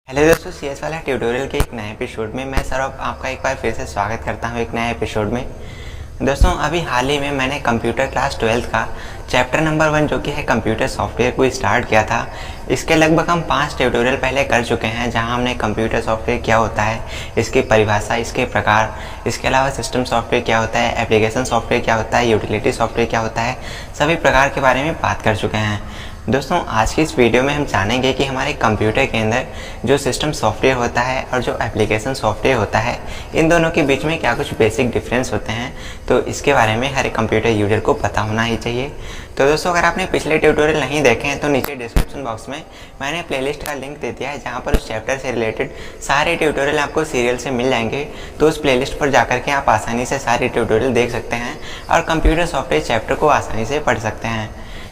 Hello दोस्तों, CS वाला tutorial के एक नए एपिसोड में मैं सौरभ आपका एक बार फिर से स्वागत करता हूं एक नए एपिसोड में। दोस्तों, अभी हाल ही में मैंने कंप्यूटर क्लास 12th का चैप्टर नंबर 1 जो कि है कंप्यूटर सॉफ्टवेयर को स्टार्ट किया था। इसके लगभग हम 5 ट्यूटोरियल पहले कर चुके हैं जहां हमने कंप्यूटर सॉफ्टवेयर क्या होता है, इसकी परिभाषा, इसके प्रकार, इसके अलावा सिस्टम सॉफ्टवेयर क्या होता है, एप्लीकेशन सॉफ्टवेयर क्या होता है, यूटिलिटी सॉफ्टवेयर क्या होता है, सभी प्रकार के बारे में बात कर चुके हैं। दोस्तों, आज की इस वीडियो में हम जानेंगे कि हमारे कंप्यूटर के अंदर जो सिस्टम सॉफ्टवेयर होता है और जो एप्लीकेशन सॉफ्टवेयर होता है, इन दोनों के बीच में क्या कुछ बेसिक डिफरेंस होते हैं। तो इसके बारे में हर एक कंप्यूटर यूजर को पता होना ही चाहिए। तो दोस्तों, अगर आपने पिछले ट्यूटोरियल नहीं देखे हैं तो नीचे डिस्क्रिप्शन बॉक्स में मैंने प्लेलिस्ट का लिंक दे दिया है जहाँ पर उस चैप्टर से रिलेटेड सारे ट्यूटोरियल आपको सीरियल से मिल जाएंगे। तो उस प्लेलिस्ट पर जाकर के आप आसानी से सारे ट्यूटोरियल देख सकते हैं और कंप्यूटर सॉफ्टवेयर चैप्टर को आसानी से पढ़ सकते हैं।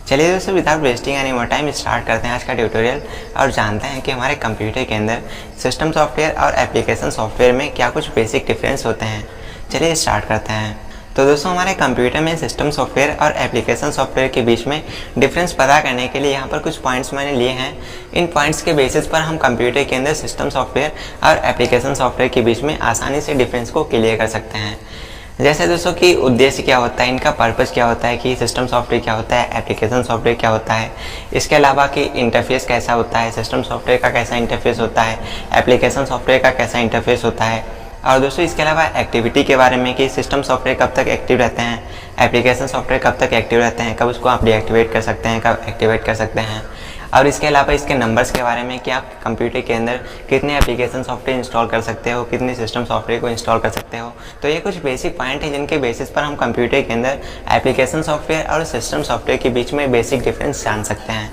चलिए दोस्तों, without wasting any more time start करते हैं आज का ट्यूटोरियल और जानते हैं कि हमारे कंप्यूटर के अंदर सिस्टम सॉफ्टवेयर और एप्लीकेशन सॉफ्टवेयर में क्या कुछ बेसिक डिफरेंस होते हैं। चलिए स्टार्ट करते हैं। तो दोस्तों, हमारे कंप्यूटर में सिस्टम सॉफ्टवेयर और एप्लीकेशन सॉफ्टवेयर के बीच में डिफरेंस पता करने के लिए यहाँ पर कुछ पॉइंट्स मैंने लिए हैं। इन पॉइंट्स के बेसिस पर हम कंप्यूटर के अंदर सिस्टम सॉफ्टवेयर और एप्लीकेशन सॉफ्टवेयर के बीच में आसानी से डिफरेंस को क्लियर कर सकते हैं। जैसे दोस्तों कि उद्देश्य क्या होता है, इनका पर्पस क्या होता है, कि सिस्टम सॉफ्टवेयर क्या होता है, एप्लीकेशन सॉफ्टवेयर क्या होता है, इसके अलावा कि इंटरफेस कैसा होता है, सिस्टम सॉफ्टवेयर का कैसा इंटरफेस होता है, एप्लीकेशन सॉफ्टवेयर का कैसा इंटरफेस होता है। और दोस्तों, इसके अलावा एक्टिविटी के बारे में कि सिस्टम सॉफ्टवेयर कब तक एक्टिव रहते हैं, एप्लीकेशन सॉफ्टवेयर कब तक एक्टिव रहते हैं, कब उसको आप डीएक्टिवेट कर सकते हैं, कब एक्टिवेट कर सकते हैं। और इसके अलावा इसके नंबर्स के बारे में कि आप कंप्यूटर के अंदर कितने एप्लीकेशन सॉफ्टवेयर इंस्टॉल कर सकते हो, कितने सिस्टम सॉफ्टवेयर को इंस्टॉल कर सकते हो। तो ये कुछ बेसिक पॉइंट है जिनके बेसिस पर हम कंप्यूटर के अंदर एप्लीकेशन सॉफ्टवेयर और सिस्टम सॉफ्टवेयर के बीच में बेसिक डिफरेंस जान सकते हैं।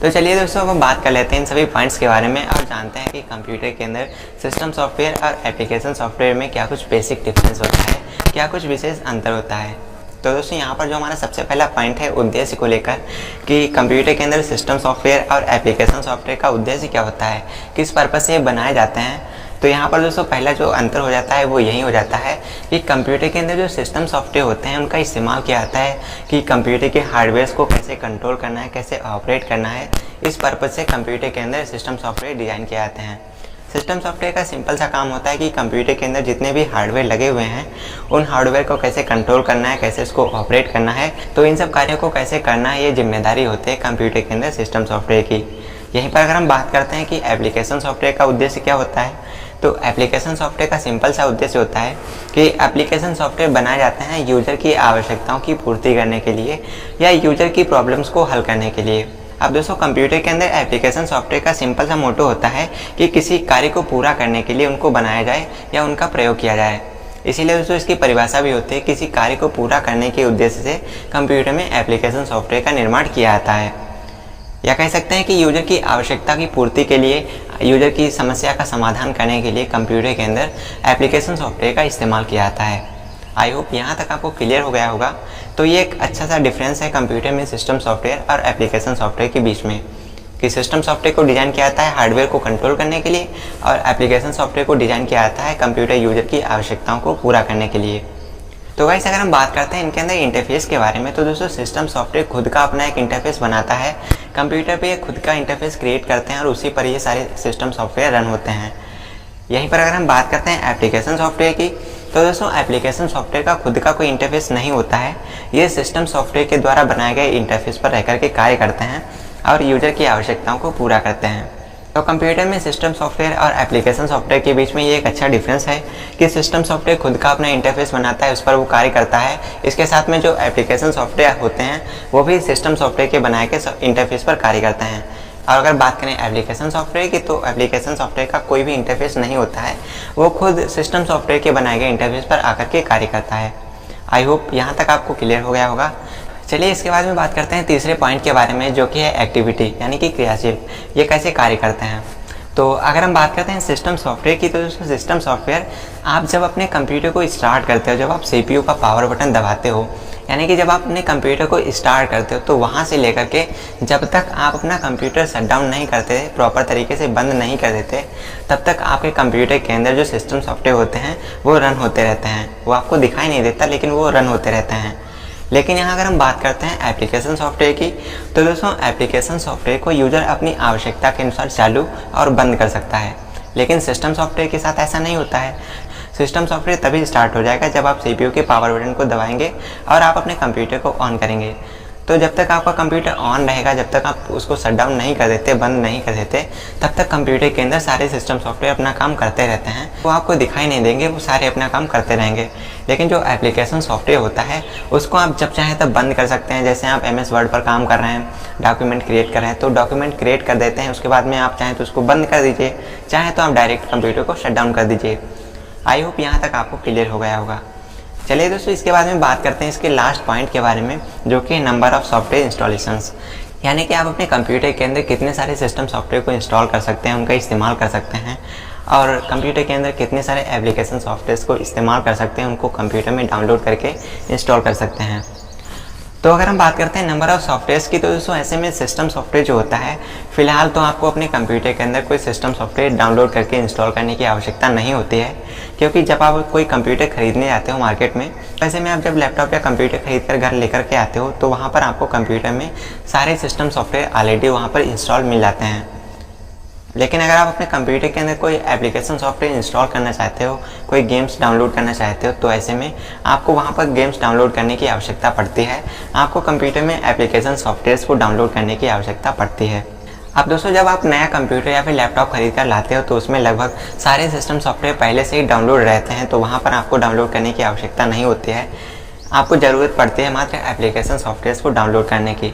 तो चलिए दोस्तों, अब हम बात कर लेते हैं इन सभी पॉइंट्स के बारे में और जानते हैं कि कंप्यूटर के अंदर सिस्टम सॉफ्टवेयर और एप्लीकेशन सॉफ्टवेयर में क्या कुछ बेसिक डिफरेंस होता है, क्या कुछ विशेष अंतर होता है। तो दोस्तों, यहाँ पर जो हमारा सबसे पहला पॉइंट है उद्देश्य को लेकर कि कंप्यूटर के अंदर सिस्टम सॉफ्टवेयर और एप्लीकेशन सॉफ्टवेयर का उद्देश्य क्या होता है, किस पर्पज से बनाए जाते हैं। तो यहाँ पर दोस्तों पहला जो अंतर हो जाता है वो यही हो जाता है कि कंप्यूटर के अंदर जो सिस्टम सॉफ्टवेयर होते हैं उनका इस्तेमाल किया जाता है कि कंप्यूटर के हार्डवेयर को कैसे कंट्रोल करना है, कैसे ऑपरेट करना है। इस पर्पज से कंप्यूटर के अंदर सिस्टम सॉफ्टवेयर डिज़ाइन किए जाते हैं। सिस्टम सॉफ्टवेयर का सिंपल सा काम होता है कि कंप्यूटर के अंदर जितने भी हार्डवेयर लगे हुए हैं उन हार्डवेयर को कैसे कंट्रोल करना है, कैसे इसको ऑपरेट करना है। तो इन सब कार्यों को कैसे करना है, ये जिम्मेदारी होती है कंप्यूटर के अंदर सिस्टम सॉफ्टवेयर की। यहीं पर अगर हम बात करते हैं कि एप्लीकेशन सॉफ्टवेयर का उद्देश्य क्या होता है, तो एप्लीकेशन सॉफ्टवेयर का सिंपल सा उद्देश्य होता है कि एप्लीकेशन सॉफ्टवेयर बनाए जाते हैं यूजर की आवश्यकताओं की पूर्ति करने के लिए या यूजर की प्रॉब्लम्स को हल करने के लिए। अब दोस्तों, कंप्यूटर के अंदर एप्लीकेशन सॉफ्टवेयर का सिंपल सा मोटो होता है कि किसी कार्य को पूरा करने के लिए उनको बनाया जाए या उनका प्रयोग किया जाए। इसीलिए दोस्तों इसकी परिभाषा भी होती है, किसी कार्य को पूरा करने के उद्देश्य से कंप्यूटर में एप्लीकेशन सॉफ्टवेयर का निर्माण किया जाता है। या कह सकते हैं कि यूजर की आवश्यकता की पूर्ति के लिए, यूजर की समस्या का समाधान करने के लिए कंप्यूटर के अंदर एप्लीकेशन सॉफ्टवेयर का इस्तेमाल किया जाता है। आई होप यहाँ तक आपको क्लियर हो गया होगा। तो ये एक अच्छा सा डिफरेंस है कंप्यूटर में सिस्टम सॉफ्टवेयर और एप्लीकेशन सॉफ्टवेयर के बीच में कि सिस्टम सॉफ्टवेयर को डिज़ाइन किया जाता है हार्डवेयर को कंट्रोल करने के लिए और एप्लीकेशन सॉफ्टवेयर को डिज़ाइन किया जाता है कंप्यूटर यूजर की आवश्यकताओं को पूरा करने के लिए। तो गाइस, अगर हम बात करते हैं इनके अंदर इंटरफेस के बारे में, तो दोस्तों सिस्टम सॉफ्टवेयर खुद का अपना एक इंटरफेस बनाता है। कंप्यूटर पे ये खुद का इंटरफेस क्रिएट करते हैं और उसी पर ये सारे सिस्टम सॉफ्टवेयर रन होते हैं। यहीं पर अगर हम बात करते हैं एप्लीकेशन सॉफ्टवेयर की, तो दोस्तों एप्लीकेशन सॉफ्टवेयर का खुद का कोई इंटरफेस नहीं होता है। ये सिस्टम सॉफ्टवेयर के द्वारा बनाए गए इंटरफेस पर रहकर के कार्य करते हैं और यूजर की आवश्यकताओं को पूरा करते हैं। तो कंप्यूटर में सिस्टम सॉफ्टवेयर और एप्लीकेशन सॉफ्टवेयर के बीच में ये एक अच्छा डिफरेंस है कि सिस्टम सॉफ्टवेयर खुद का अपना इंटरफेस बनाता है, उस पर वो कार्य करता है। इसके साथ में जो एप्लीकेशन सॉफ्टवेयर होते हैं वो भी सिस्टम सॉफ्टवेयर के बनाए के इंटरफेस पर कार्य करते हैं। और अगर बात करें एप्लीकेशन सॉफ्टवेयर की, तो एप्लीकेशन सॉफ्टवेयर का कोई भी इंटरफेस नहीं होता है, वो खुद सिस्टम सॉफ्टवेयर के बनाए गए इंटरफेस पर आकर के कार्य करता है। आई होप यहाँ तक आपको क्लियर हो गया होगा। चलिए इसके बाद में बात करते हैं तीसरे पॉइंट के बारे में, जो कि है एक्टिविटी यानी कि क्रियाशील, ये कैसे कार्य करते हैं। तो अगर हम बात करते हैं सिस्टम सॉफ्टवेयर की, तो दोस्तों सिस्टम सॉफ्टवेयर आप जब अपने कंप्यूटर को स्टार्ट करते हो, जब आप सीपीयू का पावर बटन दबाते हो, यानी कि जब आप अपने कंप्यूटर को स्टार्ट करते हो, तो वहाँ से लेकर के जब तक आप अपना कंप्यूटर शट डाउन नहीं करते, प्रॉपर तरीके से बंद नहीं कर देते, तब तक आपके कंप्यूटर के अंदर जो सिस्टम सॉफ्टवेयर होते हैं वो रन होते रहते हैं। वो आपको दिखाई नहीं देता, लेकिन वो रन होते रहते हैं। लेकिन यहाँ अगर हम बात करते हैं एप्लीकेशन सॉफ्टवेयर की, तो दोस्तों एप्लीकेशन सॉफ्टवेयर को यूज़र अपनी आवश्यकता के अनुसार चालू और बंद कर सकता है। लेकिन सिस्टम सॉफ्टवेयर के साथ ऐसा नहीं होता है। सिस्टम सॉफ्टवेयर तभी स्टार्ट हो जाएगा जब आप CPU के पावर बटन को दबाएंगे और आप अपने कंप्यूटर को ऑन करेंगे। तो जब तक आपका कंप्यूटर ऑन रहेगा, जब तक आप उसको शट डाउन नहीं कर देते, बंद नहीं कर देते, तब तक कंप्यूटर के अंदर सारे सिस्टम सॉफ्टवेयर अपना काम करते रहते हैं। वो आपको दिखाई नहीं देंगे, वो सारे अपना काम करते रहेंगे। लेकिन जो एप्लीकेशन सॉफ्टवेयर होता है उसको आप जब चाहें तब बंद कर सकते हैं। जैसे आप MS वर्ड पर काम कर रहे हैं, डॉक्यूमेंट क्रिएट कर रहे हैं, तो डॉक्यूमेंट क्रिएट कर देते हैं, उसके बाद में आप चाहें तो उसको बंद कर दीजिए, चाहे तो आप डायरेक्ट कंप्यूटर को शट डाउन कर दीजिए। आई होप यहाँ तक आपको क्लियर हो गया होगा। चलिए दोस्तों, इसके बाद में बात करते हैं इसके लास्ट पॉइंट के बारे में, जो कि नंबर ऑफ सॉफ्टवेयर इंस्टॉलेशंस, यानी कि आप अपने कंप्यूटर के अंदर कितने सारे सिस्टम सॉफ्टवेयर को इंस्टॉल कर सकते हैं, उनका इस्तेमाल कर सकते हैं, और कंप्यूटर के अंदर कितने सारे एप्लीकेशन सॉफ्टवेयर को इस्तेमाल कर सकते हैं, उनको कंप्यूटर में डाउनलोड करके इंस्टॉल कर सकते हैं। तो अगर हम बात करते हैं नंबर ऑफ़ सॉफ्टवेयर्स की, तो दोस्तों ऐसे में सिस्टम सॉफ्टवेयर जो होता है, फिलहाल तो आपको अपने कंप्यूटर के अंदर कोई सिस्टम सॉफ्टवेयर डाउनलोड करके इंस्टॉल करने की आवश्यकता नहीं होती है, क्योंकि जब आप कोई कंप्यूटर खरीदने जाते हो मार्केट में, ऐसे में आप जब लैपटॉप या कंप्यूटर खरीद कर घर लेकर के आते हो, तो वहाँ पर आपको कंप्यूटर में सारे सिस्टम सॉफ्टवेयर ऑलरेडी वहाँ पर इंस्टॉल मिल जाते हैं। लेकिन अगर आप अपने कंप्यूटर के अंदर कोई एप्लीकेशन सॉफ्टवेयर इंस्टॉल करना चाहते हो, कोई गेम्स डाउनलोड करना चाहते हो, तो ऐसे में आपको वहाँ पर गेम्स डाउनलोड करने की आवश्यकता पड़ती है। आपको कंप्यूटर में एप्लीकेशन सॉफ्टवेयर्स को डाउनलोड करने की आवश्यकता पड़ती है। अब दोस्तों, जब आप नया कंप्यूटर या फिर लैपटॉप खरीद कर लाते हो, तो उसमें लगभग सारे सिस्टम सॉफ्टवेयर पहले से ही डाउनलोड रहते हैं, तो वहाँ पर आपको डाउनलोड करने की आवश्यकता नहीं होती है। आपको ज़रूरत पड़ती है मात्र एप्लीकेशन सॉफ्टवेयर को डाउनलोड करने की।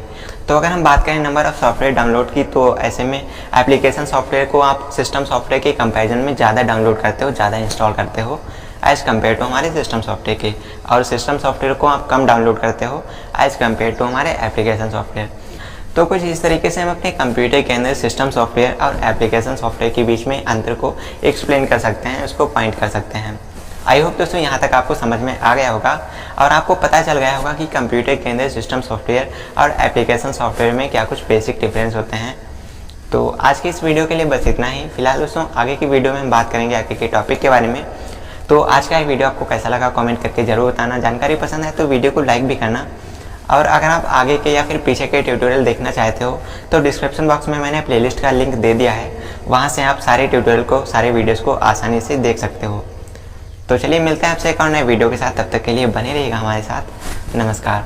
तो अगर हम बात करें नंबर ऑफ़ सॉफ्टवेयर डाउनलोड की, तो ऐसे में एप्लीकेशन सॉफ्टवेयर को आप सिस्टम सॉफ्टवेयर के कंपैरिजन में ज़्यादा डाउनलोड करते हो, ज़्यादा इंस्टॉल करते हो एज़ कम्पेयर टू हमारे सिस्टम सॉफ्टवेयर के, और सिस्टम सॉफ्टवेयर को आप कम डाउनलोड करते हो एज़ कम्पेयर टू हमारे एप्लीकेशन सॉफ्टवेयर। तो कुछ इस तरीके से हम अपने कंप्यूटर के अंदर सिस्टम सॉफ्टवेयर और एप्लीकेशन सॉफ्टवेयर के बीच में अंतर को एक्सप्लेन कर सकते हैं, उसको पॉइंट कर सकते हैं। आई होप दोस्तों यहाँ तक आपको समझ में आ गया होगा और आपको पता चल गया होगा कि कंप्यूटर के अंदर सिस्टम सॉफ्टवेयर और एप्लीकेशन सॉफ्टवेयर में क्या कुछ बेसिक डिफरेंस होते हैं। तो आज की इस वीडियो के लिए बस इतना ही। फिलहाल दोस्तों, आगे की वीडियो में हम बात करेंगे आगे के टॉपिक के बारे में। तो आज का ये वीडियो आपको कैसा लगा कमेंट करके ज़रूर बताना। जानकारी पसंद है तो वीडियो को लाइक भी करना, और अगर आप आगे के या फिर पीछे के ट्यूटोरियल देखना चाहते हो तो डिस्क्रिप्शन बॉक्स में मैंने प्लेलिस्ट का लिंक दे दिया है, वहाँ से आप सारे ट्यूटोरियल को, सारे वीडियोज़ को आसानी से देख सकते हो। तो चलिए मिलते हैं आपसे एक और नए वीडियो के साथ, तब तक के लिए बने रहिएगा हमारे साथ। नमस्कार।